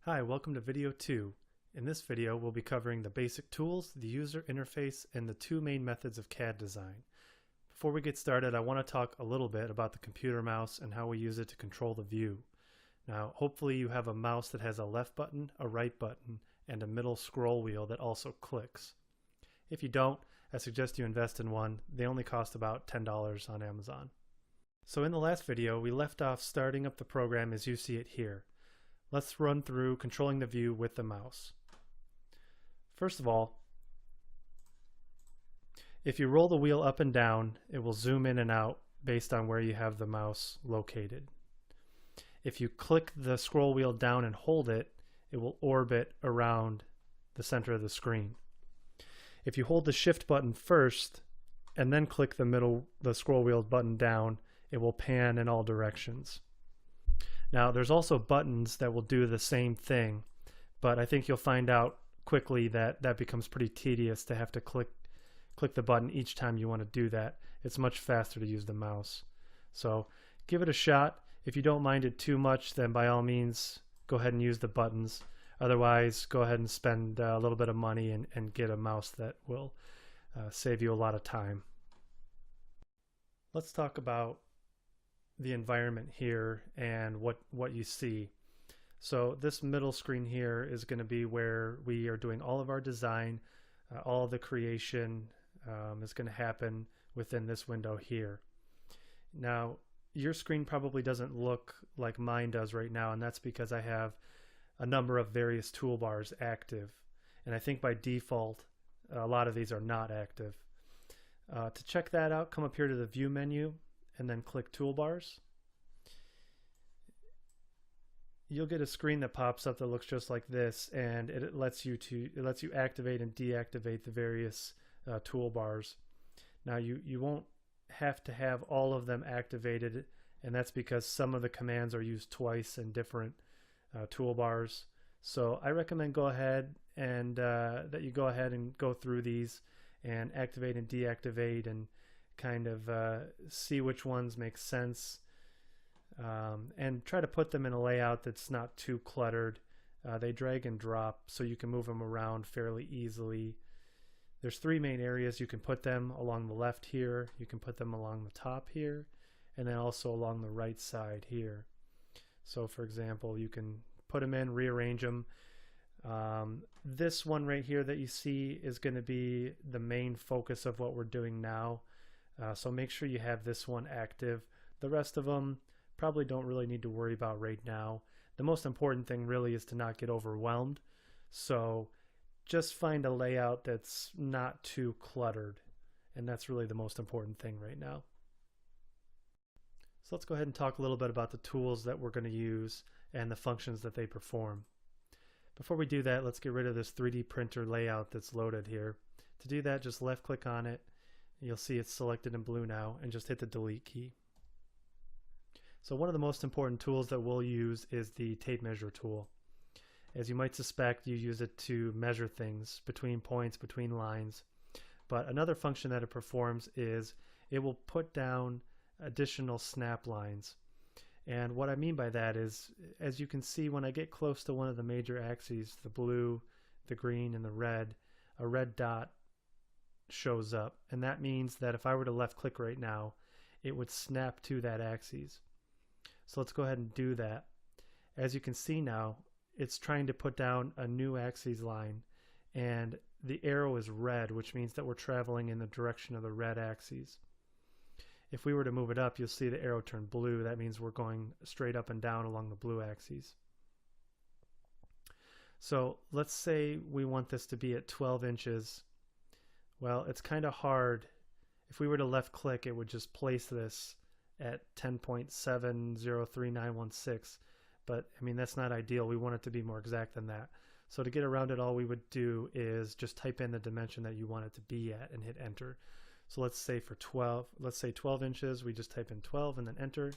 Hi, welcome to video 2. In this video, we'll be covering the basic tools, the user interface, and the two main methods of CAD design. Before we get started, I want to talk a little bit about the computer mouse and how we use it to control the view. Now, hopefully you have a mouse that has a left button, a right button, and a middle scroll wheel that also clicks. If you don't, I suggest you invest in one. They only cost about $10 on Amazon. So in the last video, we left off starting up the program as you see it here. Let's run through controlling the view with the mouse. First of all, if you roll the wheel up and down, it will zoom in and out based on where you have the mouse located. If you click the scroll wheel down and hold it, it will orbit around the center of the screen. If you hold the shift button first and then click the scroll wheel button down, it will pan in all directions. Now, there's also buttons that will do the same thing, but I think you'll find out quickly that that becomes pretty tedious to have to click the button each time you want to do that. It's much faster to use the mouse. So give it a shot. If you don't mind it too much, then by all means, go ahead and use the buttons. Otherwise, go ahead and spend a little bit of money and get a mouse that will save you a lot of time. Let's talk about the environment here and what you see. So this middle screen here is going to be where we are doing all of our design. All of the creation is going to happen within this window here. Now, your screen probably doesn't look like mine does right now, and that's because I have a number of various toolbars active, and I think by default a lot of these are not active. To check that out, come up here to the View menu and then click Toolbars. You'll get a screen that pops up that looks just like this, and it lets you activate and deactivate the various toolbars. Now you won't have to have all of them activated, and that's because some of the commands are used twice in different toolbars. So I recommend that you go ahead and go through these and activate and deactivate and kind of see which ones make sense, and try to put them in a layout that's not too cluttered. They drag and drop, so you can move them around fairly easily. There's three main areas you can put them: along the left here, you can put them along the top here, and then also along the right side here. So for example, you can put them in, rearrange them. This one right here that you see is going to be the main focus of what we're doing now. So make sure you have this one active. The rest of them probably don't really need to worry about right now. The most important thing really is to not get overwhelmed. So just find a layout that's not too cluttered, and that's really the most important thing right now. So let's go ahead and talk a little bit about the tools that we're going to use and the functions that they perform. Before we do that, let's get rid of this 3D printer layout that's loaded here. To do that, just left click on it. You'll see it's selected in blue now, and just hit the delete key. So one of the most important tools that we'll use is the tape measure tool. As you might suspect, you use it to measure things between points, between lines. But another function that it performs is it will put down additional snap lines. And what I mean by that is, as you can see, when I get close to one of the major axes, the blue, the green, and the red, a red dot shows up, and that means that if I were to left click right now, it would snap to that axis. So let's go ahead and do that. As you can see now, it's trying to put down a new axis line, and the arrow is red, which means that we're traveling in the direction of the red axis. If we were to move it up, you'll see the arrow turn blue. That means we're going straight up and down along the blue axis. So let's say we want this to be at 12 inches. Well, it's kind of hard. If we were to left click, it would just place this at 10.703916. But I mean, that's not ideal. We want it to be more exact than that. So to get around it, all we would do is just type in the dimension that you want it to be at and hit enter. So let's say 12 inches, we just type in 12 and then enter.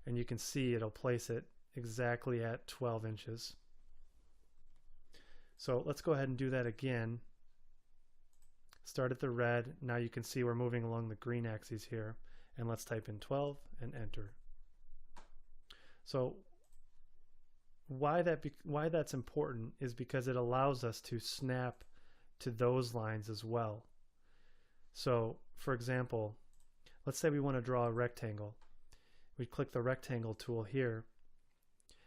And you can see it'll place it exactly at 12 inches. So let's go ahead and do that again. Start at the red. Now you can see we're moving along the green axis here. And let's type in 12 and enter. So why that's important is because it allows us to snap to those lines as well. So for example, let's say we want to draw a rectangle. We click the rectangle tool here,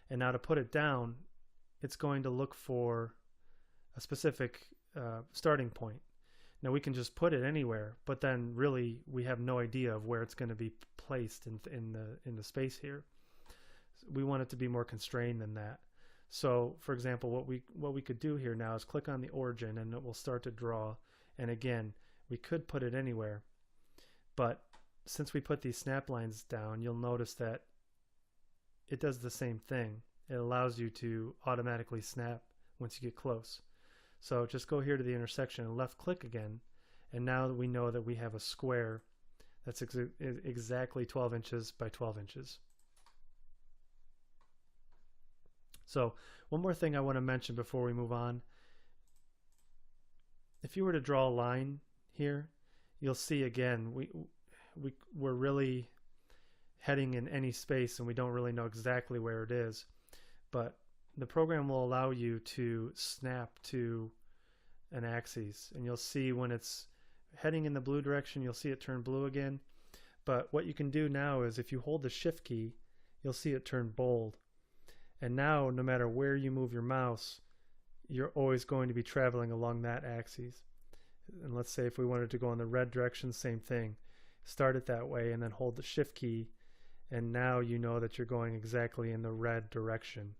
and now to put it down, it's going to look for a specific starting point. Now we can just put it anywhere, but then really we have no idea of where it's going to be placed in the space here. We want it to be more constrained than that. So for example, what we could do here now is click on the origin, and it will start to draw. And again, we could put it anywhere, but since we put these snap lines down, you'll notice that it does the same thing. It allows you to automatically snap once you get close. So just go here to the intersection and left click again, and now we know that we have a square that's exactly 12 inches by 12 inches. So one more thing I want to mention before we move on. If you were to draw a line here, you'll see again we're really heading in any space, and we don't really know exactly where it is. But the program will allow you to snap to an axis, and you'll see when it's heading in the blue direction, you'll see it turn blue again. But what you can do now is if you hold the shift key, you'll see it turn bold. And now no matter where you move your mouse, you're always going to be traveling along that axis. And let's say if we wanted to go in the red direction, same thing. Start it that way and then hold the shift key, and now you know that you're going exactly in the red direction.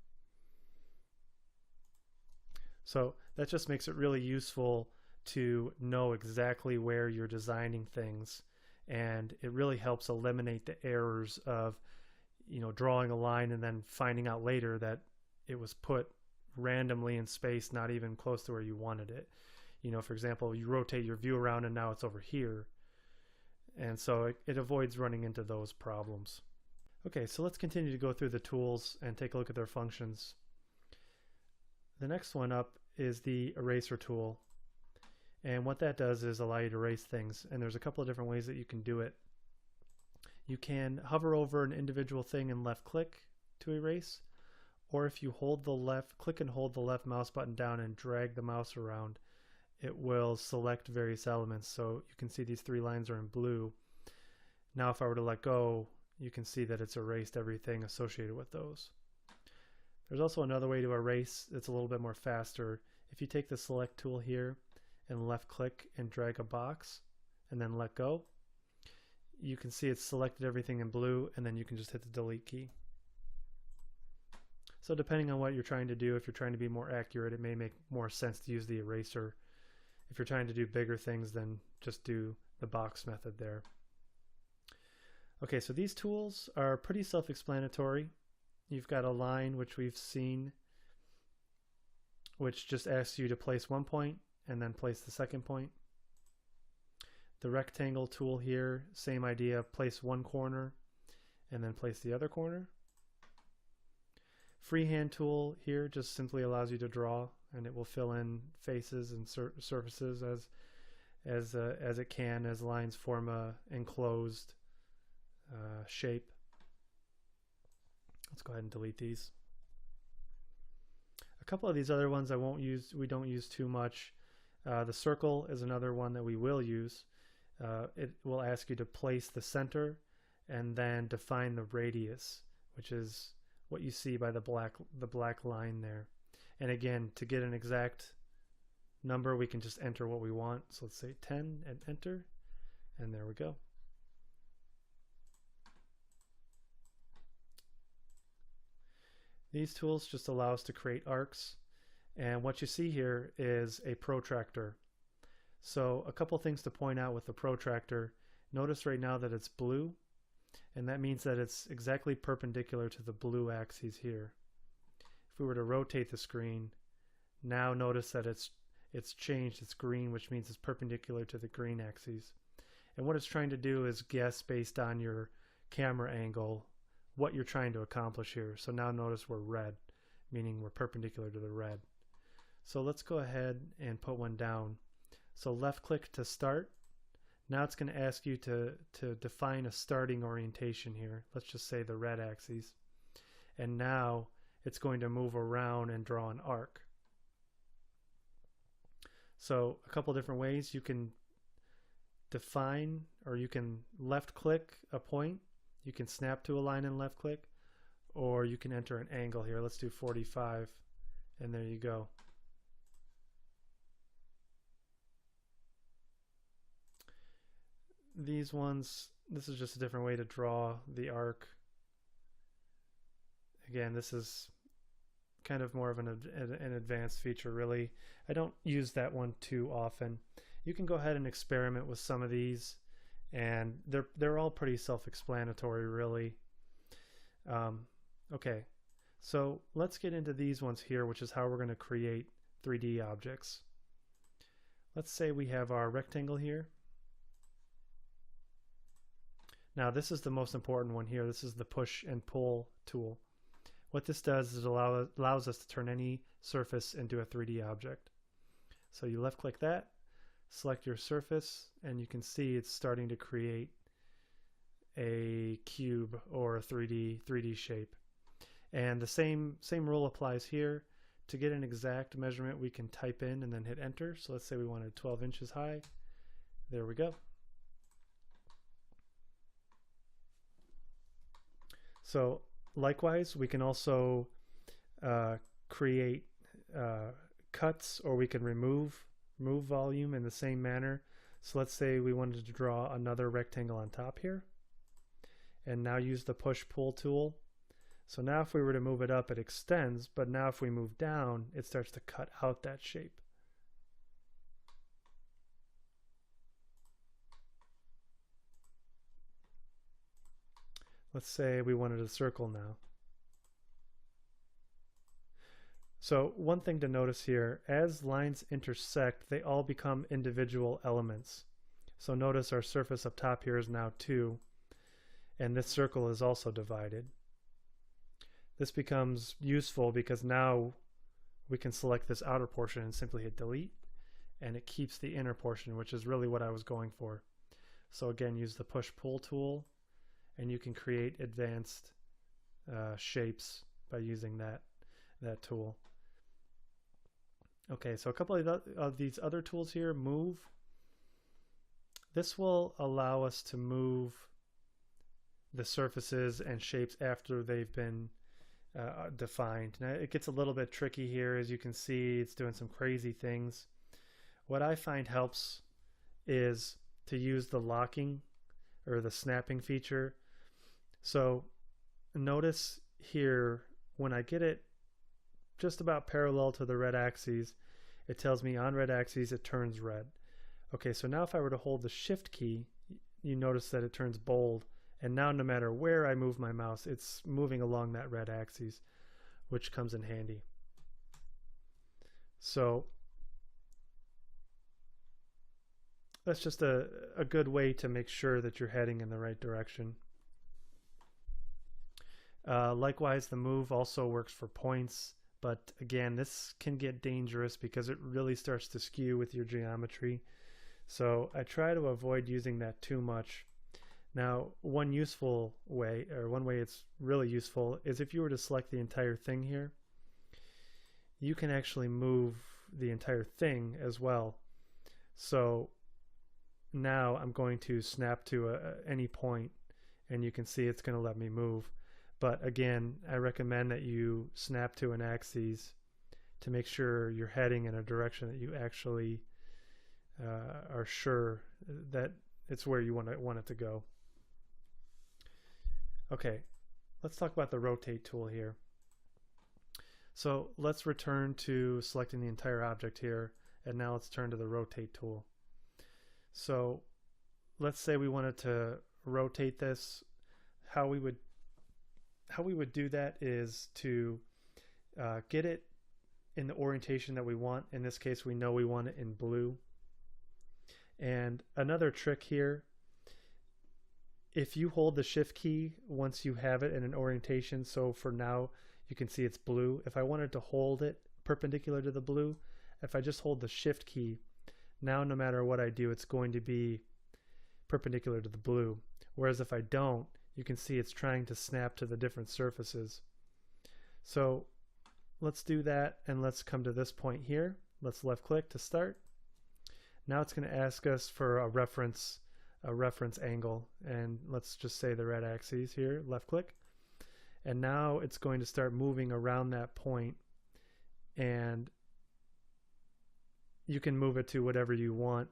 So that just makes it really useful to know exactly where you're designing things, and it really helps eliminate the errors of drawing a line and then finding out later that it was put randomly in space, not even close to where you wanted it. For example, you rotate your view around and now it's over here. And so it avoids running into those problems. Okay, so let's continue to go through the tools and take a look at their functions. The next one up is the eraser tool. And what that does is allow you to erase things. And there's a couple of different ways that you can do it. You can hover over an individual thing and left click to erase. Or if you click and hold the left mouse button down and drag the mouse around, it will select various elements. So you can see these three lines are in blue. Now if I were to let go, you can see that it's erased everything associated with those. There's also another way to erase that's a little bit more faster. If you take the select tool here and left click and drag a box and then let go, you can see it's selected everything in blue, and then you can just hit the delete key. So depending on what you're trying to do, if you're trying to be more accurate, it may make more sense to use the eraser. If you're trying to do bigger things, then just do the box method there. Okay, so these tools are pretty self-explanatory. You've got a line, which we've seen, which just asks you to place one point and then place the second point. The rectangle tool here, same idea, place one corner and then place the other corner. Freehand tool here just simply allows you to draw, and it will fill in faces and surfaces as it can, as lines form a enclosed shape. Let's go ahead and delete these. A couple of these other ones we don't use too much. The circle is another one that we will use. It will ask you to place the center and then define the radius, which is what you see by the black line there. And again, to get an exact number, we can just enter what we want. So let's say 10 and enter, and there we go. These tools just allow us to create arcs, and what you see here is a protractor. So a couple things to point out with the protractor. Notice right now that it's blue, and that means that it's exactly perpendicular to the blue axis here. If we were to rotate the screen, now notice that it's changed, it's green, which means it's perpendicular to the green axis. And what it's trying to do is guess based on your camera angle what you're trying to accomplish here. So now notice we're red, meaning we're perpendicular to the red. So let's go ahead and put one down. So left click to start. Now it's going to ask you to define a starting orientation here. Let's just say the red axis. And now it's going to move around and draw an arc. So a couple different ways you can define, or you can left click a point, you can snap to a line and left click, or you can enter an angle here. Let's do 45, and there you go. These ones, this is just a different way to draw the arc. Again, this is kind of more of an advanced feature, really. I don't use that one too often. You can go ahead and experiment with some of these, and they're all pretty self-explanatory, really. Okay, so let's get into these ones here, which is how we're going to create 3D objects. Let's say we have our rectangle here. Now this is the most important one here. This is the push and pull tool. What this does is allows us to turn any surface into a 3D object. So you left click that, select your surface, and you can see it's starting to create a cube or a 3D shape. And the same rule applies here. To get an exact measurement, we can type in and then hit enter. So let's say we wanted 12 inches high. There we go. So likewise, we can also create cuts, or we can remove volume in the same manner. So let's say we wanted to draw another rectangle on top here, and now use the push-pull tool. So now if we were to move it up, it extends, but now if we move down, it starts to cut out that shape. Let's say we wanted a circle now. So one thing to notice here, as lines intersect, they all become individual elements. So notice our surface up top here is now 2, and this circle is also divided. This becomes useful because now we can select this outer portion and simply hit delete, and it keeps the inner portion, which is really what I was going for. So again, use the push-pull tool, and you can create advanced shapes by using that tool. Okay, so a couple of these other tools here, move. This will allow us to move the surfaces and shapes after they've been defined. Now it gets a little bit tricky here. As you can see, it's doing some crazy things. What I find helps is to use the locking or the snapping feature. So notice here, when I get it just about parallel to the red axis, it tells me on red axis it turns red. Okay, so now if I were to hold the shift key, you notice that it turns bold, and now no matter where I move my mouse, it's moving along that red axis, which comes in handy. So that's just a good way to make sure that you're heading in the right direction. Likewise, the move also works for points, but again, this can get dangerous because it really starts to skew with your geometry. So I try to avoid using that too much. Now, one useful way, or one way it's really useful, is if you were to select the entire thing here, you can actually move the entire thing as well. So now I'm going to snap to any point, and you can see it's going to let me move. But again, I recommend that you snap to an axis to make sure you're heading in a direction that you actually are sure that it's where you want it to go. Okay, let's talk about the rotate tool here. So let's return to selecting the entire object here, and now let's turn to the rotate tool. So let's say we wanted to rotate this. How we would do that is to get it in the orientation that we want. In this case, we know we want it in blue. And another trick here, if you hold the shift key once you have it in an orientation, so for now you can see it's blue. If I wanted to hold it perpendicular to the blue, if I just hold the shift key, now no matter what I do, it's going to be perpendicular to the blue. Whereas if I don't, you can see it's trying to snap to the different surfaces. So let's do that, and let's come to this point here. Let's left click to start. Now it's going to ask us for a reference angle, and let's just say the red axis here, left click. And now it's going to start moving around that point, and you can move it to whatever you want.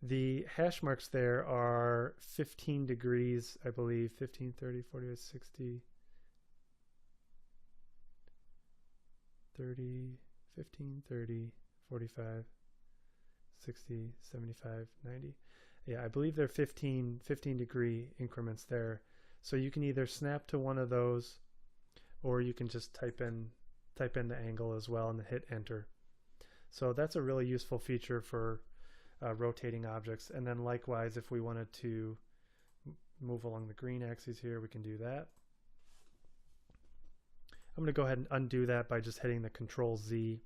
The hash marks there are 15 degrees, I believe, 15, 30, 40, 60, 30, 15, 30, 45, 60, 75, 90. Yeah, I believe they're 15 degree increments there. So you can either snap to one of those, or you can just type in the angle as well and hit enter. So that's a really useful feature for rotating objects. And then likewise, if we wanted to move along the green axis here, we can do that. I'm going to go ahead and undo that by just hitting the Control Z.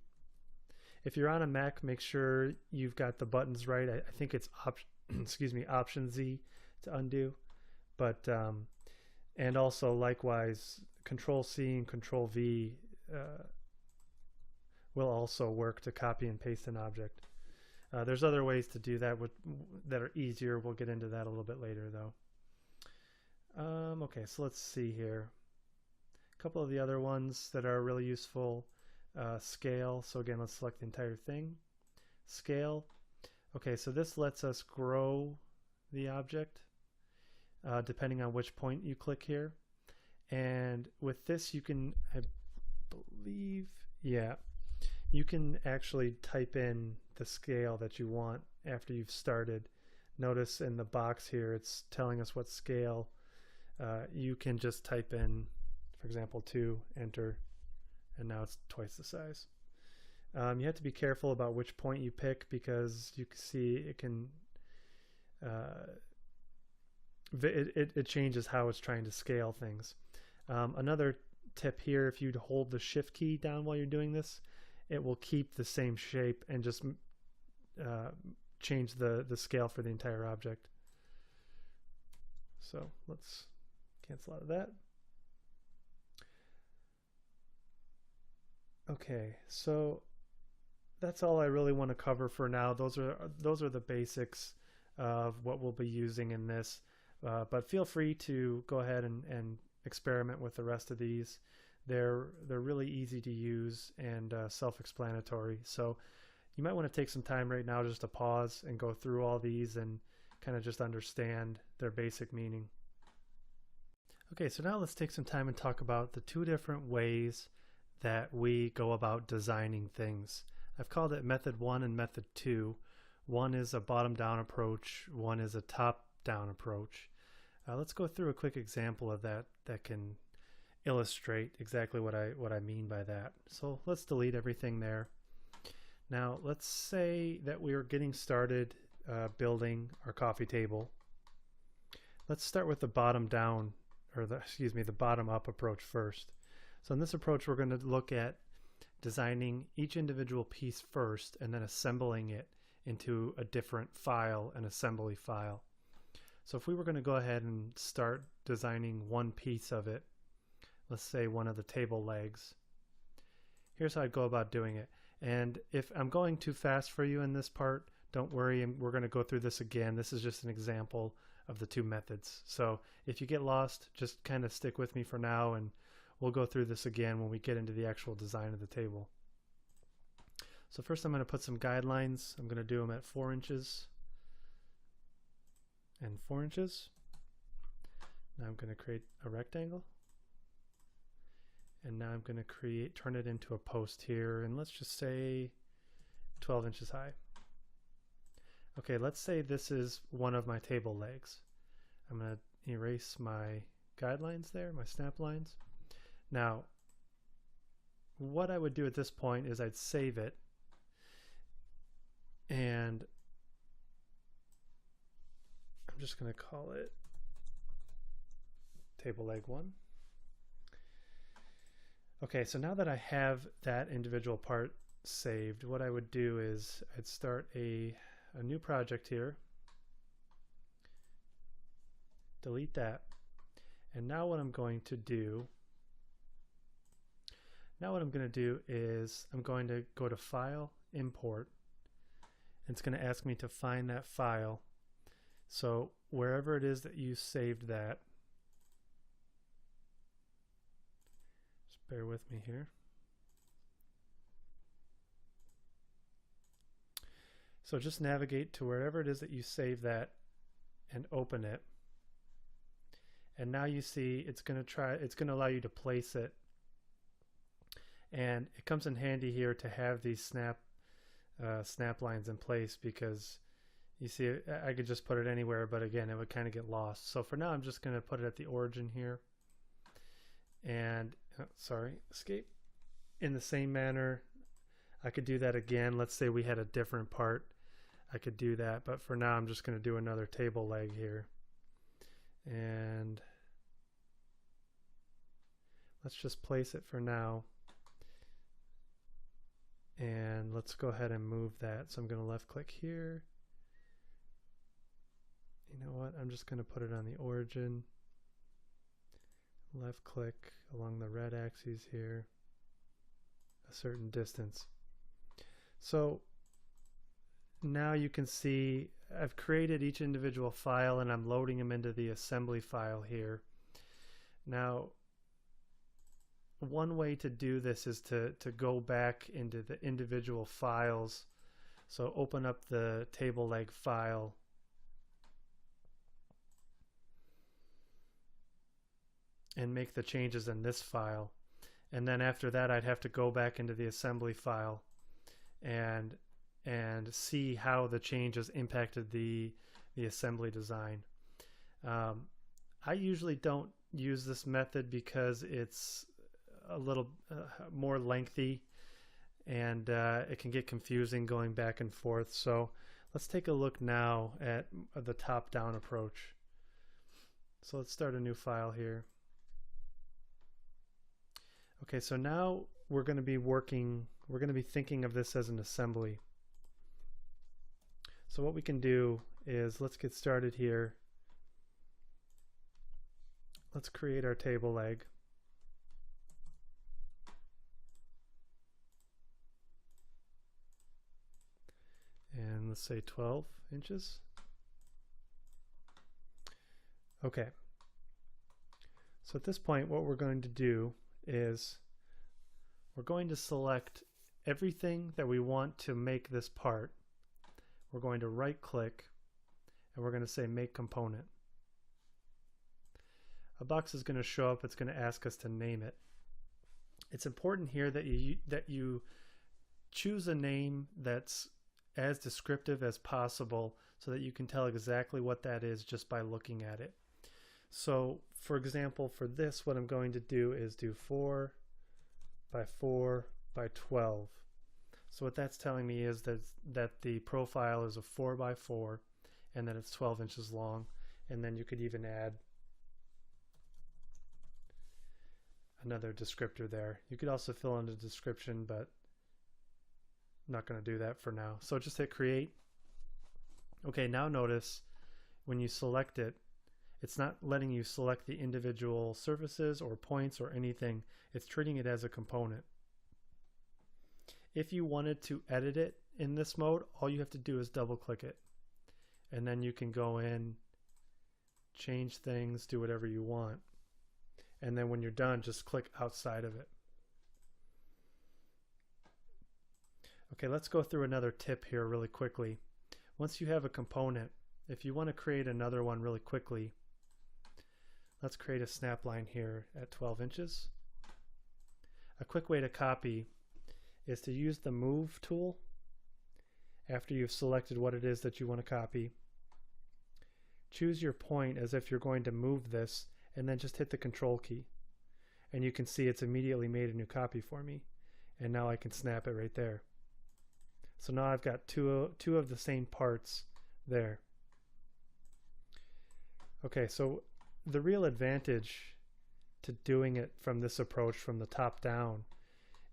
If you're on a Mac, make sure you've got the buttons right. I think it's Option Z to undo, but and also likewise Control C and Control V will also work to copy and paste an object. There's other ways to do that that are easier. We'll get into that a little bit later though. Okay, so let's see here. A couple of the other ones that are really useful. Scale. So again, let's select the entire thing. Scale. Okay, so this lets us grow the object depending on which point you click here. And with this you can, I believe, yeah, you can actually type in the scale that you want after you've started. Notice in the box here it's telling us what scale. You can just type in, for example, 2, enter, and now it's twice the size. You have to be careful about which point you pick, because you can see it can it changes how it's trying to scale things. Another tip here, if you hold the shift key down while you're doing this, it will keep the same shape and just change the scale for the entire object. So let's cancel out of that. Okay, so that's all I really want to cover for now. Those are the basics of what we'll be using in this, but feel free to go ahead and experiment with the rest of these. They're really easy to use and self-explanatory, so you might want to take some time right now just to pause and go through all these and kind of just understand their basic meaning. Okay, so now let's take some time and talk about the two different ways that we go about designing things. I've called it method 1 and method 2. One is a bottom-down approach, one is a top-down approach. Let's go through a quick example of that can illustrate exactly what I mean by that. So let's delete everything there. Now let's say that we are getting started building our coffee table. Let's start with the bottom-down, or the bottom-up approach first. So in this approach, we're going to look at designing each individual piece first and then assembling it into a different file, an assembly file. So if we were going to go ahead and start designing one piece of it, let's say one of the table legs, here's how I'd go about doing it. And if I'm going too fast for you in this part, don't worry, we're going to go through this again. This is just an example of the two methods. So if you get lost, just kind of stick with me for now, and we'll go through this again when we get into the actual design of the table. So first I'm going to put some guidelines. I'm going to do them at 4 inches and 4 inches. Now I'm going to create a rectangle. And now I'm going to turn it into a post here, and let's just say 12 inches high. Okay, let's say this is one of my table legs. I'm going to erase my guidelines there, my snap lines. Now, what I would do at this point is I'd save it, and I'm just going to call it table leg 1. Okay, so now that I have that individual part saved, what I would do is I'd start a new project here, delete that, and now what I'm going to do Now what I'm going to do is I'm going to go to File, Import, and it's going to ask me to find that file. So wherever it is that you saved that, just bear with me here. So just navigate to wherever it is that you save that and open it. And now you see it's going to allow you to place it. And it comes in handy here to have these snap lines in place, because you see I could just put it anywhere, but again it would kind of get lost. So for now I'm just going to put it at the origin here, and escape. In the same manner, I could do that again. Let's say we had a different part, I could do that, but for now I'm just going to do another table leg here, and let's just place it for now. And let's go ahead and move that. So I'm going to left click here. You know what? I'm just going to put it on the origin. Left click along the red axis here, a certain distance. So now you can see I've created each individual file and I'm loading them into the assembly file here. Now, one way to do this is to go back into the individual files. So open up the table leg file, and make the changes in this file. And then after that I'd have to go back into the assembly file and see how the changes impacted the assembly design. I usually don't use this method because it's a little more lengthy, and it can get confusing going back and forth. So let's take a look now at the top-down approach. So let's start a new file here. Okay, so now we're going to be thinking of this as an assembly. So what we can do is, let's get started here. Let's create our table leg. And let's say 12 inches. Okay. So at this point, what we're going to do is we're going to select everything that we want to make this part. We're going to right click and we're going to say Make Component. A box is going to show up. It's going to ask us to name it. It's important here that you choose a name that's as descriptive as possible so that you can tell exactly what that is just by looking at it. So for example, for this, what I'm going to do is do 4 by 4 by 12. So what that's telling me is that the profile is a 4 by 4 and that it's 12 inches long. And then you could even add another descriptor there. You could also fill in the description, but I'm not going to do that for now. So just hit create. Okay, now notice when you select it, it's not letting you select the individual surfaces or points or anything. It's treating it as a component. If you wanted to edit it in this mode, all you have to do is double click it. And then you can go in, change things, do whatever you want. And then when you're done, just click outside of it. Okay, let's go through another tip here really quickly. Once you have a component, if you want to create another one really quickly, let's create a snap line here at 12 inches. A quick way to copy is to use the Move tool after you've selected what it is that you want to copy. Choose your point as if you're going to move this, and then just hit the Control key. And you can see it's immediately made a new copy for me. And now I can snap it right there. So now I've got two of the same parts there. Okay, so the real advantage to doing it from this approach, from the top down,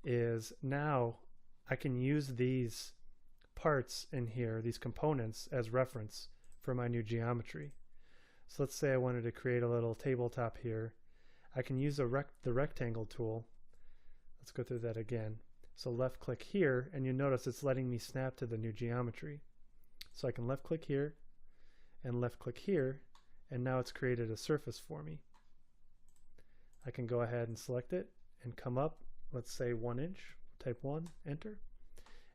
is now I can use these parts in here, these components, as reference for my new geometry. So let's say I wanted to create a little tabletop here. I can use the rectangle tool. Let's Let's go through that again. So left click here, and you notice it's letting me snap to the new geometry. So I can left click here and left click here, and now it's created a surface for me. I can go ahead and select it and come up, let's say 1 inch, type 1, enter.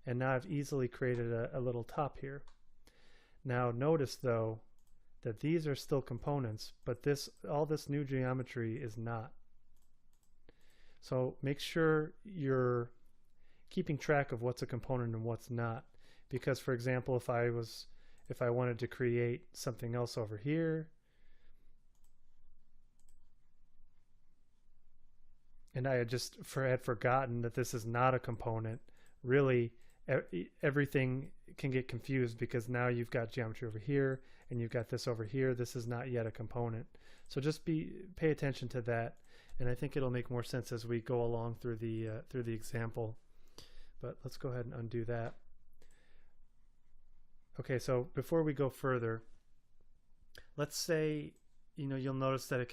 And now I've easily created a little top here. Now notice though that these are still components, but all this new geometry is not. So make sure you're keeping track of what's a component and what's not. Because for example, if I wanted to create something else over here, and I had forgotten that this is not a component, really everything can get confused, because now you've got geometry over here and you've got this over here. This is not yet a component. So just pay attention to that, and I think it'll make more sense as we go along through the example. But let's go ahead and undo that. Okay, so before we go further, let's say, you'll notice that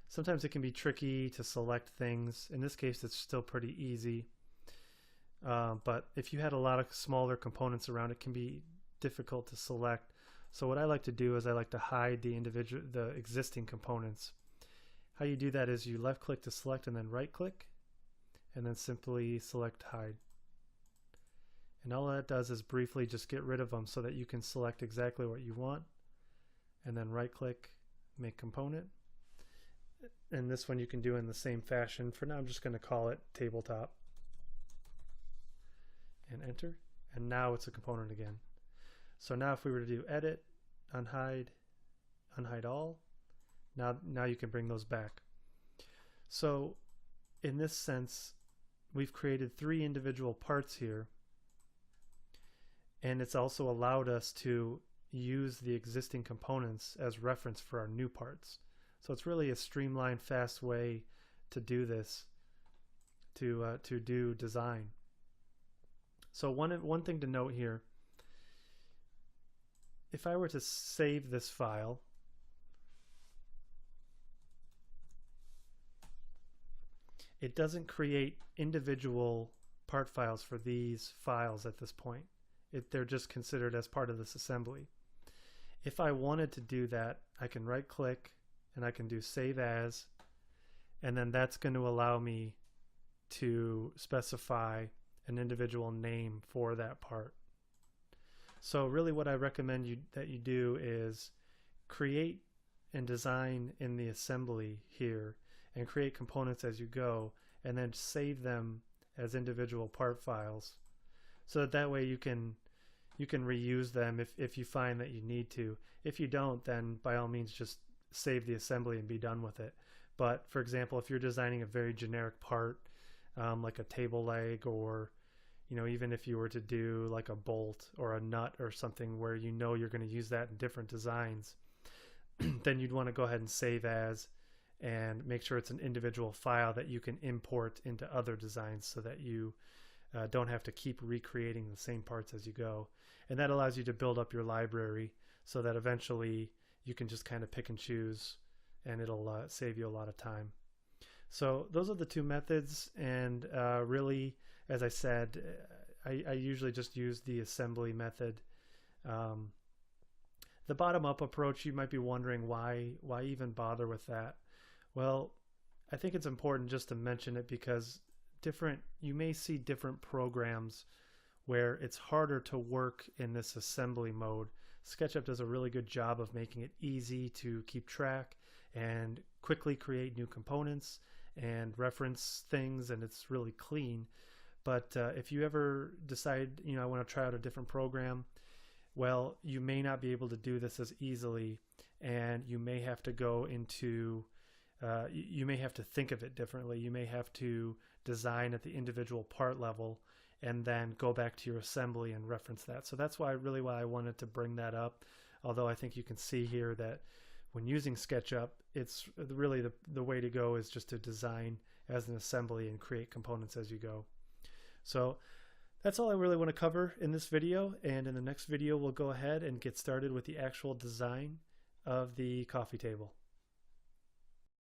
sometimes it can be tricky to select things. In this case, it's still pretty easy. But if you had a lot of smaller components around, it can be difficult to select. So what I like to do is I like to hide the existing components. How you do that is you left click to select and then right click, and then simply select hide. And all that does is briefly just get rid of them so that you can select exactly what you want, and then right click, make component. And this one you can do in the same fashion. For now I'm just going to call it tabletop, and enter, and now it's a component again. So now if we were to do edit, unhide, unhide all, now you can bring those back. So in this sense, we've created 3 individual parts here, and it's also allowed us to use the existing components as reference for our new parts. So it's really a streamlined, fast way to do this, to do design. So one thing to note here, if I were to save this file, it doesn't create individual part files for these files at this point. They're just considered as part of this assembly. If I wanted to do that, I can right click and I can do save as, and then that's going to allow me to specify an individual name for that part. So really what I recommend that you do is create and design in the assembly here, and create components as you go, and then save them as individual part files, so that way you can reuse them if you find that you need to. If you don't, then by all means just save the assembly and be done with it. But for example, if you're designing a very generic part, like a table leg, or even if you were to do like a bolt or a nut or something where you're going to use that in different designs, then you'd want to go ahead and save as, and make sure it's an individual file that you can import into other designs, so that you don't have to keep recreating the same parts as you go. And that allows you to build up your library so that eventually you can just kind of pick and choose, and it'll save you a lot of time. So those are the 2 methods, and really, as I said, I usually just use the assembly method. The bottom-up approach, you might be wondering why even bother with that. Well, I think it's important just to mention it, because you may see different programs where it's harder to work in this assembly mode. SketchUp does a really good job of making it easy to keep track and quickly create new components and reference things, and it's really clean. But if you ever decide, I want to try out a different program, well, you may not be able to do this as easily, and you may have to go into you may have to think of it differently. You may have to design at the individual part level and then go back to your assembly and reference that. So that's why I wanted to bring that up. Although I think you can see here that when using SketchUp, it's really the way to go is just to design as an assembly and create components as you go. So that's all I really want to cover in this video, and in the next video we'll go ahead and get started with the actual design of the coffee table.